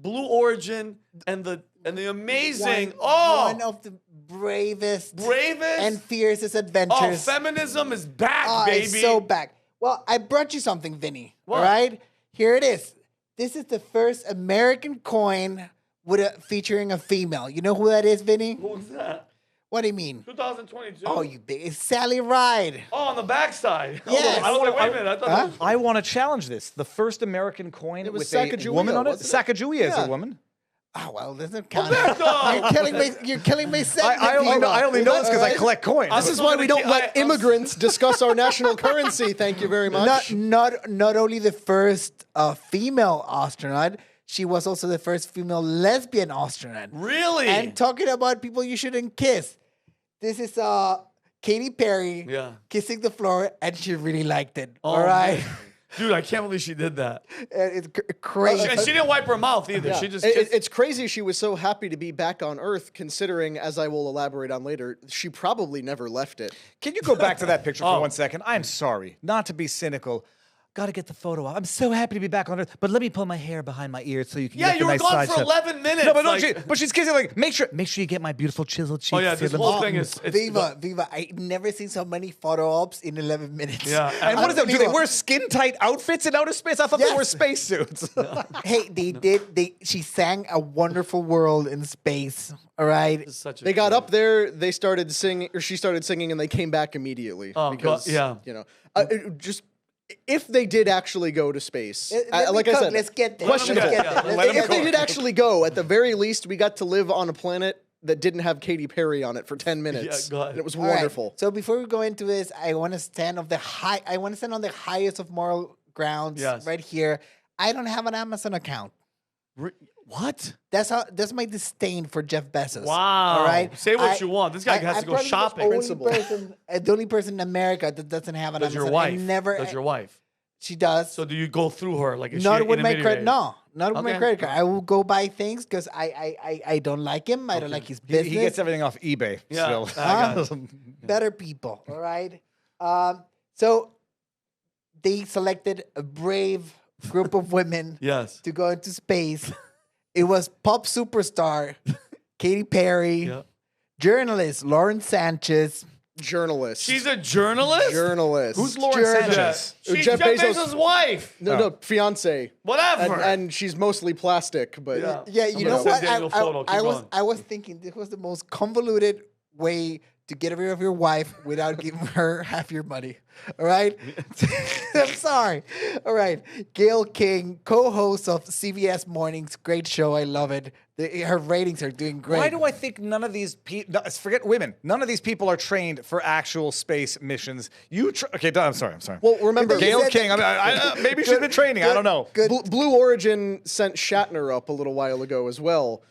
Blue Origin and the amazing one of the bravest and fiercest adventures. Oh, feminism is back, baby. It's so back. Well, I brought you something, Vinny. What? All right, here it is. This is the first American coin featuring a female. You know who that is, Vinny? Who's that? What do you mean? 2022. Oh, you big. It's Sally Ride. Oh, on the backside. Yes. Wait a minute. I thought I want to challenge this. The first American coin with Sacagawea, a woman on it. wasn't it? Sacagawea is a woman. Oh, well, doesn't count. You're killing me. I only know this because I collect coins. This is why we don't let immigrants discuss our national currency. Thank you very much. Not only the first female astronaut, she was also the first female lesbian astronaut. Really? And talking about people you shouldn't kiss. This is Katy Perry kissing the floor, and she really liked it. Oh, all right? Man. Dude, I can't believe she did that. It's crazy. And she didn't wipe her mouth either. Yeah. She just it's crazy she was so happy to be back on Earth, considering, as I will elaborate on later, she probably never left it. Can you go back to that picture for 1 second? I'm sorry, not to be cynical. Got to get the photo out. I'm so happy to be back on Earth, but let me pull my hair behind my ears so you can get the nice side shot. Yeah, you were gone for 11 minutes. No, but she's kissing like, make sure you get my beautiful chiseled cheeks. Oh yeah, this whole thing is Viva. I never seen so many photo ops in 11 minutes. Yeah, and what is that? Do they wear skin tight outfits in outer space? I thought they wore spacesuits. Hey, they did. She sang "A Wonderful World in Space." All right. They got up there, they started singing, or she started singing, and they came back immediately. Oh, because, yeah. you know, just. If they did actually go to space, like I said, let's get there. questionable. If they did actually go, at the very least, we got to live on a planet that didn't have Katy Perry on it for 10 minutes. Yeah, and it was All right. wonderful. So before we go into this, I want to stand on the highest of moral grounds right here. I don't have an Amazon account. What? That's my disdain for Jeff Bezos. Wow. All right. Say what you want. This guy has to go shopping. The only person in America that doesn't have an Amazon. Your wife? Does your wife? She does. So do you go through her like? Is not she with my intermediary? credit. No, not with my credit card. I will go buy things because I don't like him. I don't like his business. He gets everything off eBay. Yeah. Still. Better people. All right. So they selected a brave group of women to go into space. It was pop superstar Katy Perry, journalist Lauren Sanchez. Journalist. She's a journalist? Journalist. Who's Lauren Sanchez? She's Jeff Bezos' wife. No, fiance. Whatever. And she's mostly plastic, but yeah, you know what? I was thinking this was the most convoluted way to get rid of your wife without giving her half your money. All right? I'm sorry. All right. Gayle King, co-host of CBS Mornings. Great show. I love it. Her ratings are doing great. Why do I think none of these people, forget women, none of these people are trained for actual space missions? Okay, I'm sorry. Well, remember, Gayle King, maybe she's been training. I don't know. Blue Origin sent Shatner up a little while ago as well.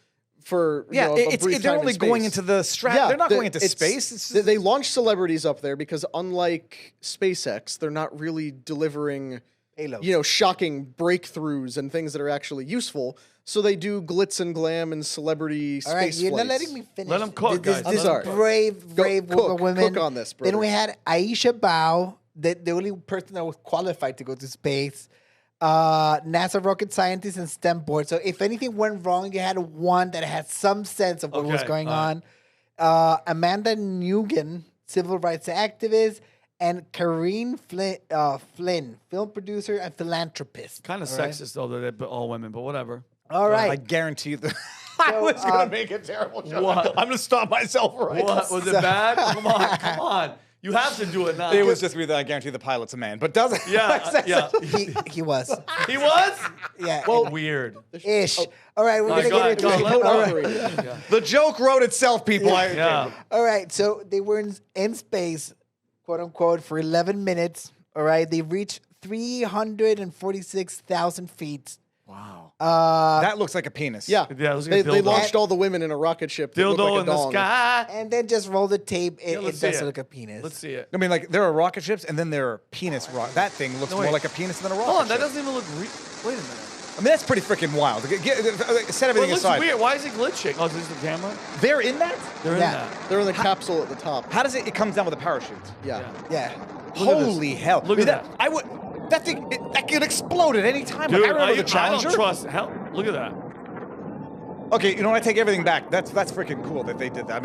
For they're only going into the they're not going into space. They launch celebrities up there because unlike SpaceX, they're not really delivering shocking breakthroughs and things that are actually useful. So they do glitz and glam and celebrity space flights. You're not letting me finish. Let them cook, guys. This brave group of women. Cook on this, brother. Then we had Aisha Bao, the only person that was qualified to go to space. NASA rocket scientist and STEM board. So if anything went wrong, you had one that had some sense of what was going on. Amanda Nugent, civil rights activist, and Karine Flynn, film producer and philanthropist. Kind of sexist, though, that they're all women, but whatever. All right. I guarantee that I was going to make a terrible joke. What? I'm going to stop myself right now. What? Was it bad? Come on. You have to do it now. It was just me that I guarantee the pilot's a man, but doesn't. Yeah. He was. He was? Yeah. Well, weird. Ish. All right, we're going to get into it. The joke wrote itself, people. All right, so they were in space, quote unquote, for 11 minutes. All right, they reached 346,000 feet. Wow. That looks like a penis. Yeah. They launched all the women in a rocket ship. That dildo like in the sky. And then just roll the tape. It does look like a penis. Let's see it. I mean, like, there are rocket ships, and then there are penis That thing looks more like a penis than a rocket Hold on, that ship. doesn't even look Wait a minute. I mean, that's pretty freaking wild. Set everything it looks aside. weird. Why is it glitching? Oh, is this the camera? They're in that? They're in that. They're in the capsule at the top. How does it comes down with a parachute? Yeah. Holy hell. Look at that. That thing, that could explode at any time. Dude, like, I remember the Challenger. I don't trust. Hell, look at that. Okay, you know what? I take everything back. That's freaking cool that they did that. I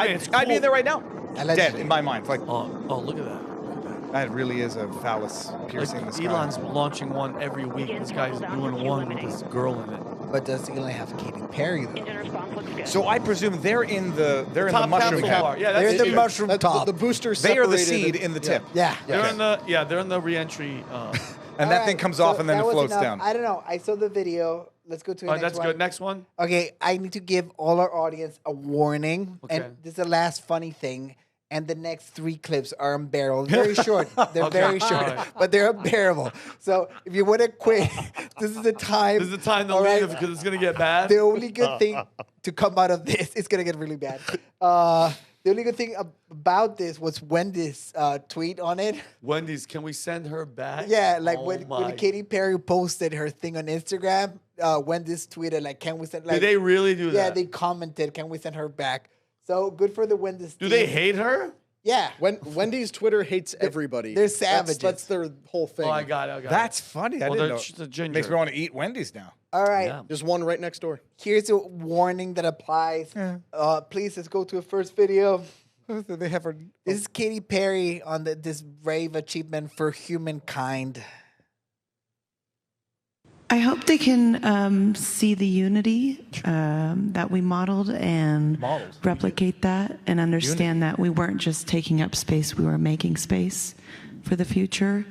mean, it's I'd be cool. there right now. Allegedly. Dead in my mind. Like, Oh, look at that. that really is a phallus piercing the sky. Elon's launching one every week. This guy's doing one with this girl in it. But does Elon have Katy Perry though? So I presume they're in the Top mushroom capsule cap. bar. Yeah, They're that's in the huge. mushroom That's top. the booster They are the separated seed in the tip. Yeah. They're in the re-entry. And that thing comes off and then it floats down. I don't know. I saw the video. Let's go to the next That's one. good. Next one. Okay, I need to give all our audience a warning. Okay. And this is the last funny thing. And the next 3 clips are unbearable. Very short. They're very short, all right. but they're unbearable. So if you want to quit, this is the time. This is the time to All right? leave because it's gonna get bad. The only good thing to come out of this, it's going to get really bad. The only good thing about this was Wendy's tweet on it. Wendy's, can we send her back? Yeah, like Oh when my. Katy Perry posted her thing on Instagram, Wendy's tweeted, like, can we send, like, Did they really do yeah, that? they commented, can we send her back? So good for the Wendy's Do team. they hate her? Yeah. Wendy's Twitter hates everybody. they're That's- savages. That's their whole thing. Oh, I got it. That's funny. I Well, didn't know. she's a ginger. Makes me want to eat Wendy's now. All right. Yeah. There's one right next door. Here's a warning that applies. Please, let's go to the first video. They have her. This is Katy Perry on this brave achievement for humankind. I hope they can see the unity that we modeled and replicate that and understand that we weren't just taking up space, we were making space for the future.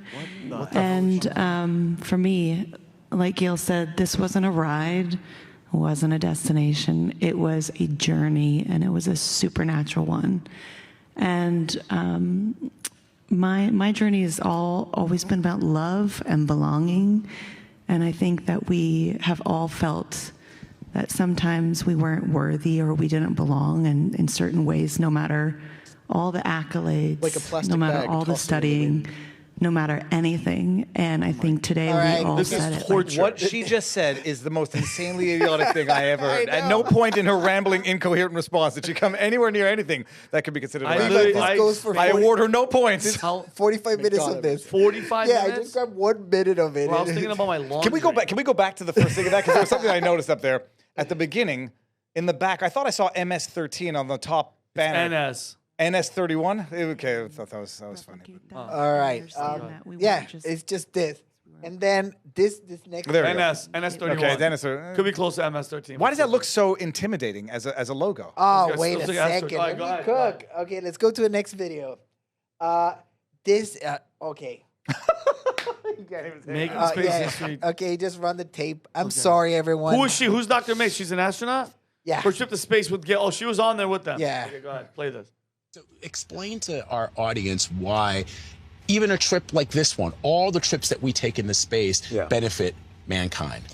And for me, like Gayle said, this wasn't a ride, it wasn't a destination. It was a journey, and it was a supernatural one. And my journey has always been about love and belonging. And I think that we have all felt that sometimes we weren't worthy or we didn't belong, and in certain ways, no matter all the accolades, Like a plastic no matter bag all the tossed into the studying, no matter anything. And I think today right, we all this is said it. torture. What she just said is the most insanely idiotic thing I ever heard. At no point in her rambling, incoherent response did she come anywhere near anything that could be considered a I rambling. literally- This I- goes for I 40 award her no points. How, 45 minutes God, of this. 45 Yeah, I minutes? just grabbed 1 minute of it. Well, I was thinking about my laundry. Can we go back? Can we go back to the first thing of that? Because there was something I noticed up there at the beginning, in the back. I thought I saw MS-13 on the top banner. NS. NS-31. Okay, I thought that was funny. All right. Yeah, it's just this. And then this next. There we go. NS31. Okay, Dennis. Could be close to MS13. Why does that look so intimidating as a logo? Oh, Let's wait go- a let's go- second. all right, Let go me ahead, go cook. Okay, let's go to the next video. Okay. Making space Yeah. history. Okay, just run the tape. I'm sorry, everyone. Who is she? Who's Dr. May? She's an astronaut? Yeah. Her trip to space with Gayle. Oh, she was on there with them. Yeah. Okay, go ahead. Play this. So explain to our audience why even a trip like this one, all the trips that we take into space benefit mankind.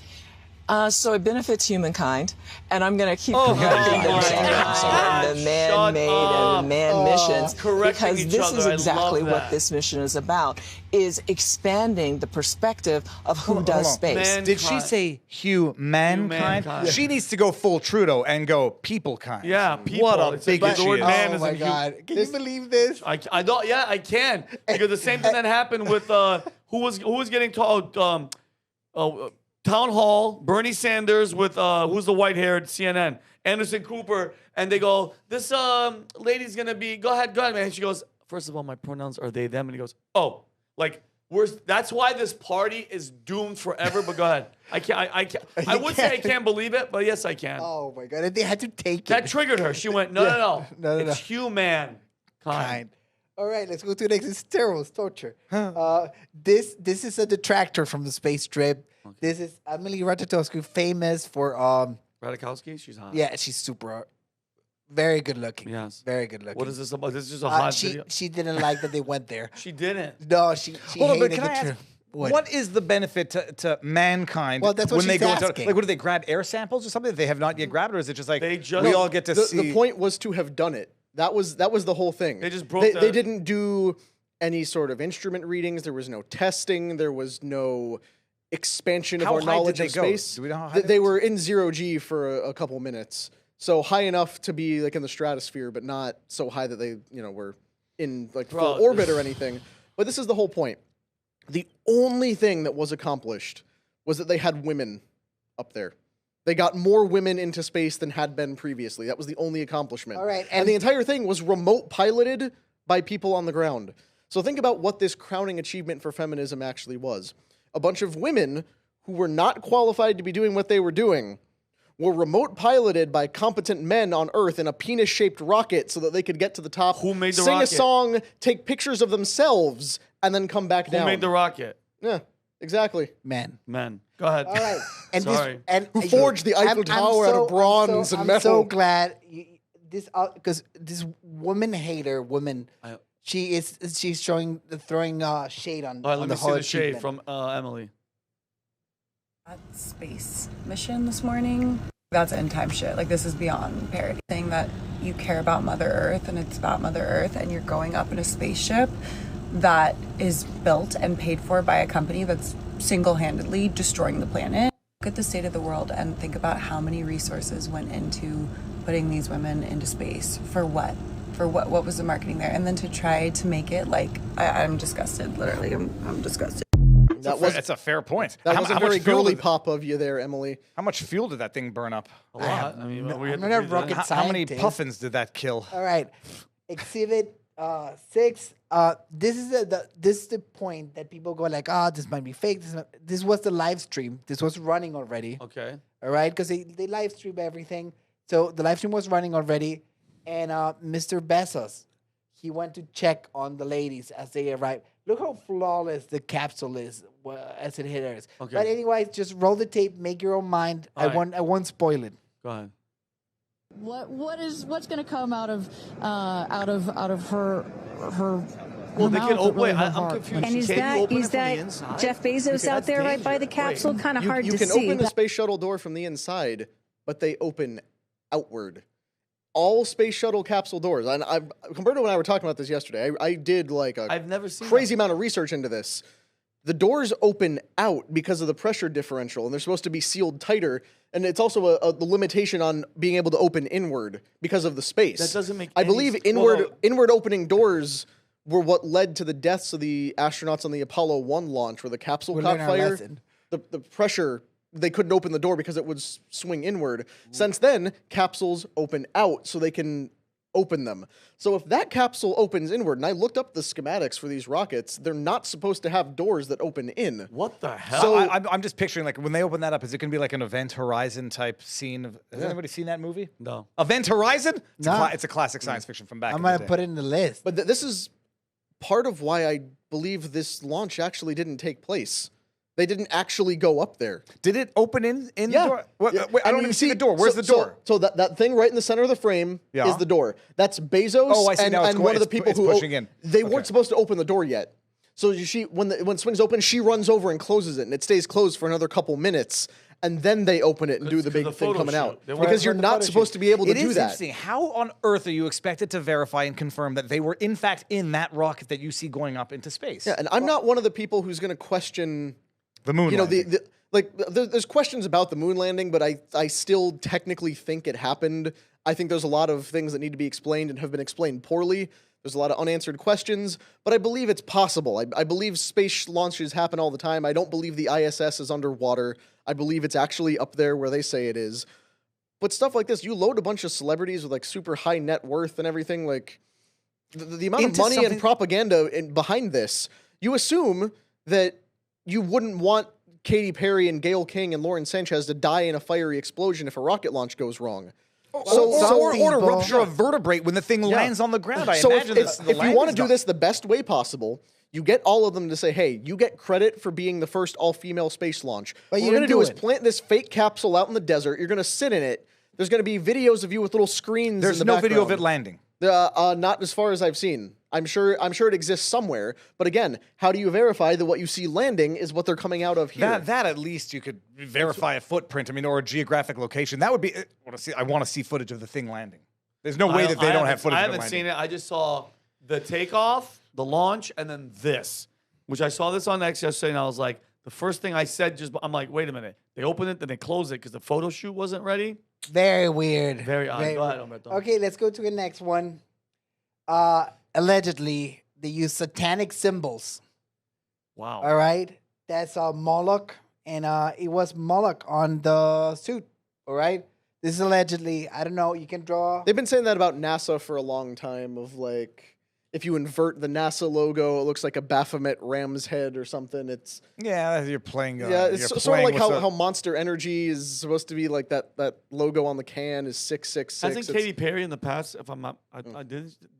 So it benefits humankind, and I'm going to keep Oh, promoting the God. man-made and the man missions, Correcting because each this other. is I exactly love what that. this mission is about, is expanding the perspective of who does Hold on. space. Did she say humankind? Humankind. She needs to go full Trudeau and go people kind. Yeah, people. What a It's big like the word issue. man Oh is my in God. Can you believe this? I don't. Yeah, I can because the same thing that happened with who was getting told town hall Bernie Sanders with who's the white-haired CNN Anderson Cooper, and they go, this lady's gonna be go ahead man. And she goes, first of all, my pronouns are they them, and he goes, oh, like that's why this party is doomed forever. But go ahead. I can't. I would say I can't believe it, but yes, I can. Oh my God. And they had to take That it. triggered her. She went, no. No. It's human kind. All right, let's go to the next. It's terrible. It's torture. This is a detractor from the space trip. Okay. This is Emily Ratajkowski, famous for Ratajkowski, she's hot. Yeah, she's super, very good looking. Yes, very good looking. What is this about? This is just a hot video. She didn't like that they went there. She didn't. No, she Hold on, but hated can the I trip. ask, what is the benefit to mankind Well, that's what when they she's go into, asking. like, what do they grab air samples or something that they have not yet grabbed, or is it just like They just- we No, all get to The see? point was to have done it. That was the whole thing. They just broke They the- didn't do any sort of instrument readings. There was no testing. There was no expansion of How our high knowledge did of they go? space. Do we know how high They they were in 0G for a couple minutes, so high enough to be like in the stratosphere, but not so high that they were in like full orbit or anything. But this is the whole point. The only thing that was accomplished was that they had women up there. They got more women into space than had been previously. That was the only accomplishment. All right, and the entire thing was remote piloted by people on the ground. So think about what this crowning achievement for feminism actually was. A bunch of women who were not qualified to be doing what they were doing were remote piloted by competent men on Earth in a penis-shaped rocket so that they could get to the top, Who made the sing rocket? a song, take pictures of themselves, and then come back down. Who made the rocket? Yeah, exactly. Men. Men. Go ahead. All right. And Sorry. Who forged the Eiffel Tower out of bronze and metal. I'm so glad because this woman, she's throwing shade on, All right, let on me the see whole the shade achievement. from Emily. Space mission this morning. That's end time shit. Like, this is beyond parody. Saying that you care about Mother Earth and it's about Mother Earth and you're going up in a spaceship that is built and paid for by a company that's single-handedly destroying the planet. Look at the state of the world and think about how many resources went into putting these women into space. For what? For what was the marketing there? And then to try to make it like, I'm disgusted. Literally, I'm disgusted. That's a fair point. That was a very girly did, pop of you there, Emily. How much fuel did that thing burn up? A lot. I mean, we had I'm to not a read that. rocket How many scientist. puffins did that kill? All right. Exhibit 6. This is the point that people go like, this might be fake. This was the live stream. This was running already. Okay. All right, because they live stream everything. So the live stream was running already, and Mr. Bezos, he went to check on the ladies as they arrived. Look how flawless the capsule is as it hit Earth. Okay. But anyways, just roll the tape, make your own mind. All right. I won't spoil it. Go ahead. What's going to come out of her Well, they can open. really Wait, her I'm heart. confused. And is Can you that open it is from the that inside? Jeff Bezos out there right by the capsule? Kind of hard You to can see. open the space shuttle door from the inside, but they open outward. All space shuttle capsule doors. And Humberto and I were talking about this yesterday. I did like a I've never seen crazy amount of research into this. The doors open out because of the pressure differential, and they're supposed to be sealed tighter. And it's also the limitation on being able to open inward because of the space. That doesn't make I any believe sense. inward opening doors were what led to the deaths of the astronauts on the Apollo 1 launch, where the capsule We caught learned our fire. lesson. The pressure, they couldn't open the door because it would swing inward. Since then, capsules open out so they can open them. So if that capsule opens inward, and I looked up the schematics for these rockets, they're not supposed to have doors that open in. What the hell? So I'm just picturing, like, when they open that up, is it going to be like an Event Horizon type scene? Has anybody seen that movie? No. Event Horizon? No. It's a classic science fiction from back I'm in the gonna day. put it in the list. But this is part of why I believe this launch actually didn't take place. They didn't actually go up there. Did it open in the Yeah. door? Wait, Yeah. I And don't you even see the door. Where's the door? So that thing right in the center of the frame Yeah. is the door. That's Bezos Oh, I see. and, Now it's and going- one of the it's people it's who pushing in. They Okay. weren't supposed to open the door yet. So when it swings open, she runs over and closes it, and it stays closed for another couple minutes, and then they open it and do the big the thing photo coming shoot. out. They want- Because you're for the not photo supposed shoot. to be able to It do is that. interesting. How on earth are you expected to verify and confirm that they were in fact in that rocket that you see going up into space? Yeah, and I'm not one of the people who's going to question The moon. you know, landing. there's questions about the moon landing, but I still technically think it happened. I think there's a lot of things that need to be explained and have been explained poorly. There's a lot of unanswered questions, but I believe it's possible. I believe space launches happen all the time. I don't believe the ISS is underwater. I believe it's actually up there where they say it is. But stuff like this, you load a bunch of celebrities with like super high net worth and everything, like the amount of Into money something- and propaganda behind this, you assume that you wouldn't want Katy Perry and Gayle King and Sánchez to die in a fiery explosion if a rocket launch goes wrong. or some to people- rupture a vertebrae when the thing lands on the ground. I So imagine if you want to landing's do not- this the best way possible, you get all of them to say, hey, you get credit for being the first all-female space launch. But What you we're going didn't to do do is it. plant this fake capsule out in the desert. You're going to sit in it. There's going to be videos of you with little screens There's in the no video of it background. landing. Not as far as I've seen. I'm sure it exists somewhere. But again, how do you verify that what you see landing is what they're coming out of here? That at least you could verify a footprint. I mean, or a geographic location. That would be. I want to see footage of the thing landing. There's no way that they don't have footage. I of it haven't landing. seen it. I just saw the takeoff, the launch, and then this, which I saw this on X yesterday, and I was like, the first thing I said, I'm like, wait a minute. They opened it, then they closed it because the photo shoot wasn't ready. Very weird. Very odd. Go ahead, weird. Humberto. Okay, let's go to the next one. Allegedly, they use satanic symbols. Wow. All right, that's Moloch, and it was Moloch on the suit. All right. This is allegedly. I don't know. You can draw. They've been saying that about NASA for a long time. Of like, if you invert the NASA logo, it looks like a Baphomet ram's head or something. It's you're playing. it's sort of like how Monster Energy is supposed to be like that logo on the can is 666. Hasn't Katy Perry in the past? If I'm not,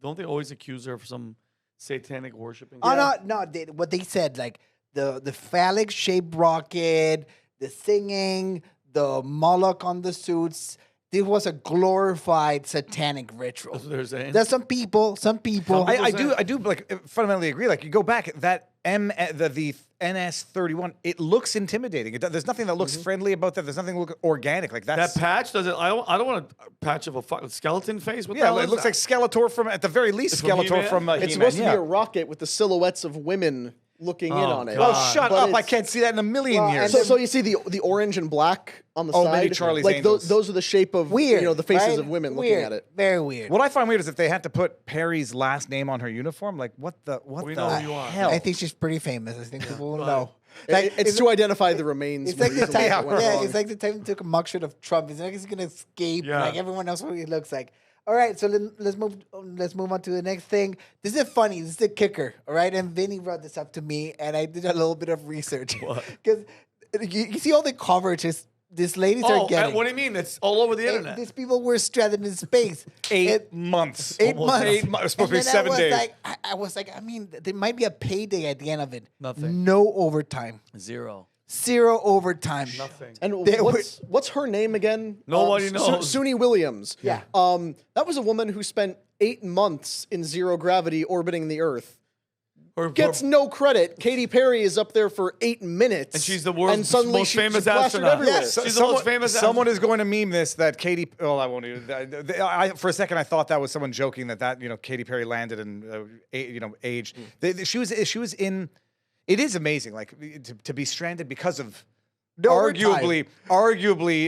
don't they always accuse her of some satanic worshiping? Oh no. What they said, like the phallic shaped rocket, the singing, the Moloch on the suits. This was a glorified satanic ritual. That's what they're saying. There's some people. I do like fundamentally agree. Like you go back that the NS-31, it looks intimidating. There's nothing that looks friendly about that. There's nothing look organic like that. That patch does it. I don't want a patch of a skeleton face. What the hell it is looks that? like Skeletor from at the very least Skeletor from It's supposed to be a rocket with the silhouettes of women looking in on it. Oh, shut up! I can't see that in a million years. So you see the orange and black on the side. maybe Charlie's like Angels. those are the shape of the faces of women looking at it. Very weird. What I find weird is if they had to put Perry's last name on her uniform. Like what the hell? I think she's pretty famous. I think people will know. It's to identify the remains. It's like the easily. time. It's like the time they took a mugshot of Trump. It's like he's gonna escape like everyone else what he looks like. All right, so let's move on to the next thing. This is funny. This is the kicker. All right, and Vinny brought this up to me, and I did a little bit of research because you see all the coverage these ladies are getting. What do you mean? It's all over the internet. These people were stranded in space. 8 months. 8 months. It was supposed to be 7 days. I was like, I mean, there might be a payday at the end of it. Nothing. No overtime. Zero overtime. Nothing. And what's her name again? Nobody knows. Suni Williams. Yeah. That was a woman who spent 8 months in zero gravity orbiting the Earth. Gets no credit. Katy Perry is up there for 8 minutes. And she's the world's and suddenly most famous plastered astronaut. everywhere. Yes. She's the most famous Someone is going to meme this that Katy. Oh, I won't even. For a second, I thought that was someone joking that Katy Perry landed and aged. She was in. It is amazing, like to be stranded because of arguably,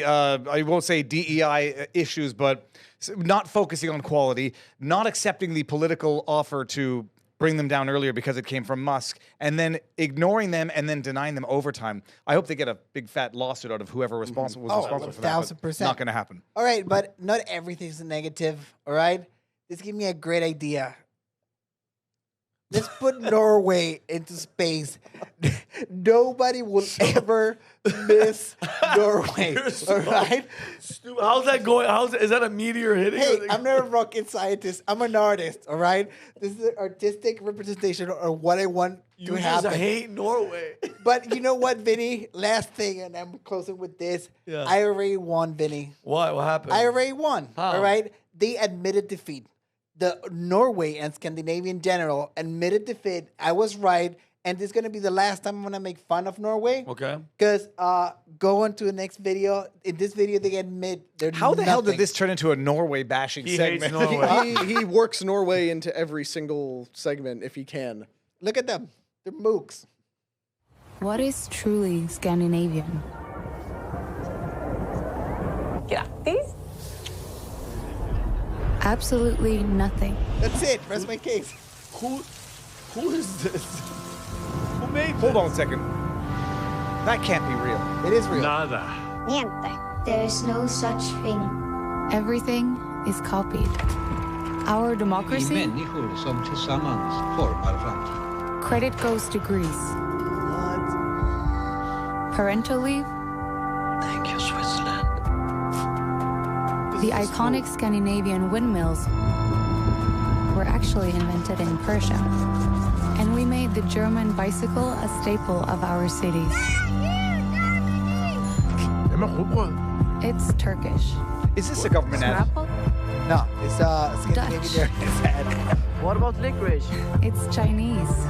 I won't say DEI issues, but not focusing on quality, not accepting the political offer to bring them down earlier because it came from Musk, and then ignoring them and then denying them overtime. I hope they get a big fat lawsuit out of whoever was responsible for that. 1,000%. Not going to happen. All right, but not everything's negative. All right, this gave me a great idea. Let's put Norway into space. Nobody will ever miss Norway. All right? How's that going? Is that a meteor hitting? Hey, I'm not a rocket scientist. I'm an artist. All right? This is an artistic representation of what I want to happen. I hate Norway. But you know what, Vinny? Last thing, and I'm closing with this. Yeah. I already won, Vinny. What happened? I already won. How? All right? They admitted defeat. The Norway and Scandinavian general admitted defeat. I was right. And this is going to be the last time I'm going to make fun of Norway. Okay. Because go on to the next video. In this video, they admit they're How the hell did nothing. this turn into a Norway bashing segment? Hates Norway. he works Norway into every single segment if he can. Look at them. They're mooks. What is truly Scandinavian? Grattis. Absolutely nothing. That's it. Rest my case. Who is this? Who made this? Hold on a second. That can't be real. It is real. Nada. Niente. There is no such thing. Everything is copied. Our democracy? Människor som tillsammans formar framtiden. Credit goes to Greece. Parental leave? Thank you, Switzerland. The iconic Scandinavian windmills were actually invented in Persia. And we made the German bicycle a staple of our cities. It's Turkish. Is this a government ad? Scrapple? No, it's Scandinavian. What about licorice? It's Chinese.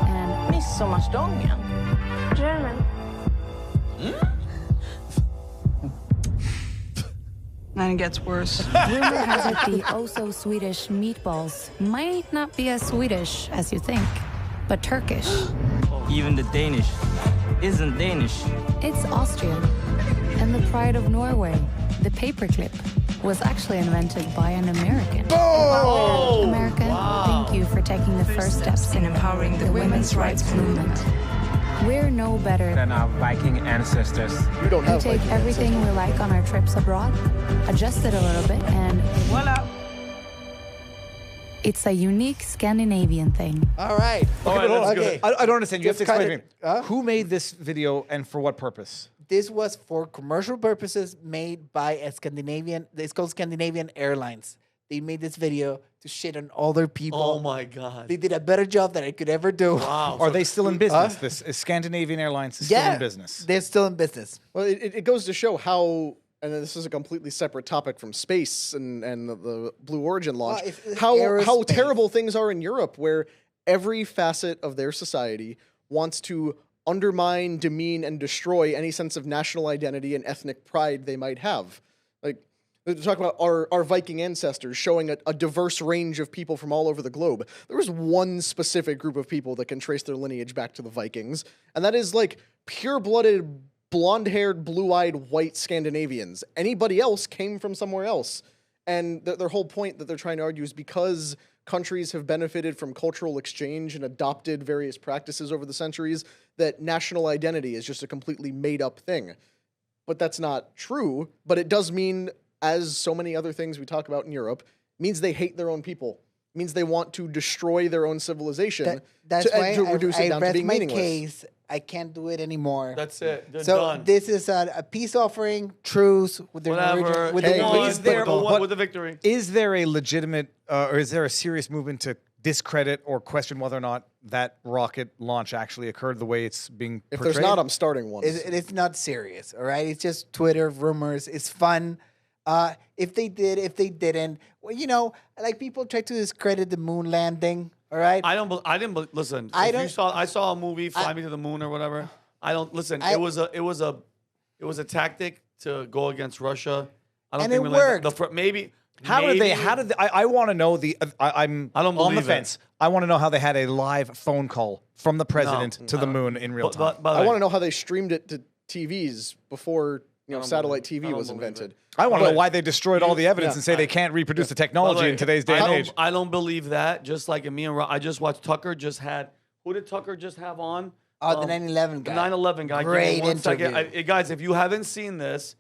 And Midsommarstången. German. And it gets worse. rumor has it the oh-so-Swedish meatballs might not be as Swedish as you think, but Turkish. Even the Danish isn't Danish. It's Austrian. And the pride of Norway, the paperclip, was actually invented by an American. America, thank you for taking the first steps in empowering the women's rights movement. We're no better than our Viking ancestors. You don't We have take Viking everything we like on our trips abroad, adjust it a little bit, and voila! It's a unique Scandinavian thing. All right. Okay. I don't understand. You have to Just explain to kinda- me. Who made this video and for what purpose? This was for commercial purposes made by a Scandinavian. It's called Scandinavian Airlines. They made this video to shit on all their people. Oh my God. They did a better job than I could ever do. Wow. Are they still in business? This is Scandinavian Airlines is still in business. They're still in business. Well, it goes to show how, and this is a completely separate topic from space and the Blue Origin launch, how aerospace. terrible things are in Europe, where every facet of their society wants to undermine, demean, and destroy any sense of national identity and ethnic pride they might have. Like, they're talking about our Viking ancestors showing a diverse range of people from all over the globe. There is one specific group of people that can trace their lineage back to the Vikings, and that is like pure-blooded, blonde-haired, blue-eyed, white Scandinavians. Anybody else came from somewhere else. And their whole point that they're trying to argue is because countries have benefited from cultural exchange and adopted various practices over the centuries, that national identity is just a completely made-up thing. But that's not true, but it does mean, as so many other things we talk about in Europe, means they hate their own people. It means they want to destroy their own civilization That's why to reduce it down to rest being my meaningless. case. I can't do it anymore. That's it. They're so done. this is a peace offering, truce with the Whatever. Norwegian, with Hey, the won, Norwegian but people. won with the victory. Is there a legitimate, or is there a serious movement to discredit or question whether or not that rocket launch actually occurred the way it's being If portrayed? there's not, I'm starting one. It's not serious, all right? It's just Twitter rumors. It's fun. If they did, if they didn't, well, you know, like people try to discredit the moon landing, all right? I didn't. Listen. I saw a movie, Fly Me to the Moon or whatever. I don't listen. It was a tactic to go against Russia. I don't And think it we landed worked. maybe. How did they? I want to know the. I'm I don't on the believe fence. I want to know how they had a live phone call from the president to the moon in real time. By the I way, want to know how they streamed it to TVs before satellite TV was invented. I want to know why they destroyed all the evidence yeah. and say they can't reproduce the by the technology way, in today's day and age. I don't believe that. Just like me and I just watched Tucker just had. Who did Tucker just have on? Oh, the 9/11 guy. The 9/11 guy. Great Give me one interview. second. Guys, if you haven't seen this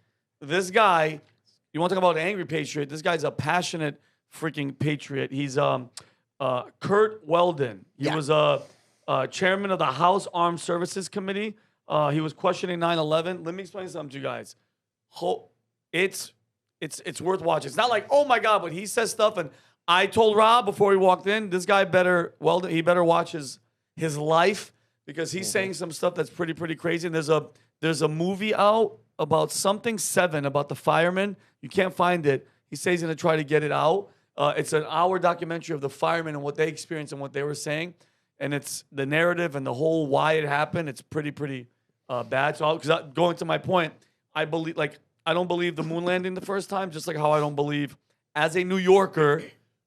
guy, you want to talk about an angry patriot? This guy's a passionate freaking patriot. He's Kurt Weldon. He was chairman of the House Armed Services Committee. He was questioning 9/11. Let me explain something to you guys. It's worth watching. It's not like, oh my God, but he says stuff. And I told Rob before he walked in, this guy better watch his life, because he's saying some stuff that's pretty crazy. And there's a movie out about something 7 about the firemen. You can't find it. He says he's gonna try to get it out. It's an hour documentary of the firemen and what they experienced and what they were saying. And it's the narrative and the whole why it happened. It's pretty bad. So going to my point, I don't believe the moon landing the first time, just like how I don't believe, as a New Yorker,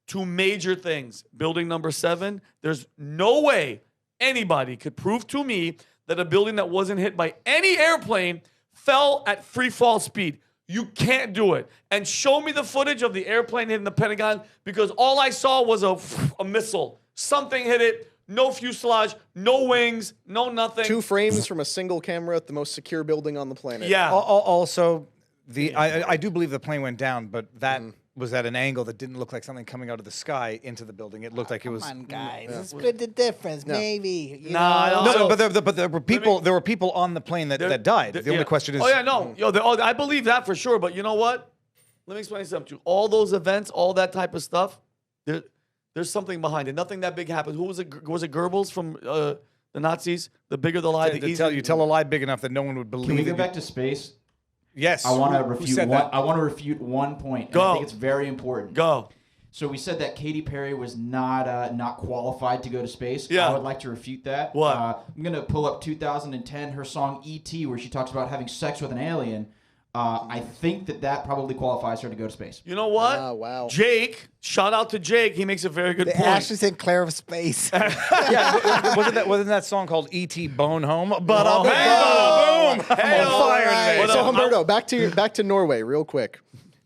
2 major things. Building number 7, there's no way anybody could prove to me that a building that wasn't hit by any airplane fell at free fall speed. You can't do it. And show me the footage of the airplane hitting the Pentagon, because all I saw was a missile. Something hit it. No fuselage, no wings, no nothing. 2 frames from a single camera at the most secure building on the planet. Yeah. Also, I do believe the plane went down, but that was at an angle that didn't look like something coming out of the sky into the building. It looked like it was. Come on, guys. Split the difference, maybe. You Nah, know? No, but there were people. There were people on the plane that died. The only question is. Oh yeah, no, I believe that for sure. But you know what? Let me explain something to you. All those events, all that type of stuff, there's something behind it. Nothing that big happened. Who was it? Was it Goebbels from the Nazis? The bigger the lie, the easier. You tell a lie big enough that no one would believe. Can we go back to space? Yes. I want to refute one point. Go. I think it's very important. Go. So we said that Katy Perry was not qualified to go to space. Yeah. I would like to refute that. What? I'm going to pull up 2010, her song E.T., where she talks about having sex with an alien. I think that probably qualifies her to go to space. You know what? Oh, wow. Jake, shout out to Jake. He makes a very good The point. Ashley Sinclair of space. wasn't that song called E.T. Bone Home? But Oh, boom! hey, I'm on fire right. today. What So up? Humberto, back to Norway real quick.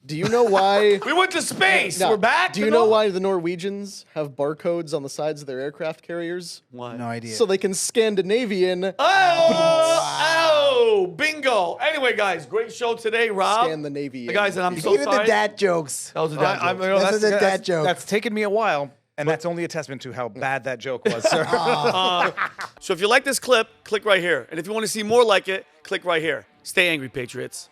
Do you know why? We went to space. No. We're back. Do you know why the Norwegians have barcodes on the sides of their aircraft carriers? Why? No idea. So they can Scandinavian. Oh, bingo. Anyway, guys, great show today, Rob. Scan the Navy. The guys, and I'm so Even sorry. the dad jokes. That was a dad joke. That's a dad joke. That's taken me a while, and that's only a testament to how bad that joke was, sir. So if you like this clip, click right here. And if you want to see more like it, click right here. Stay angry, Patriots.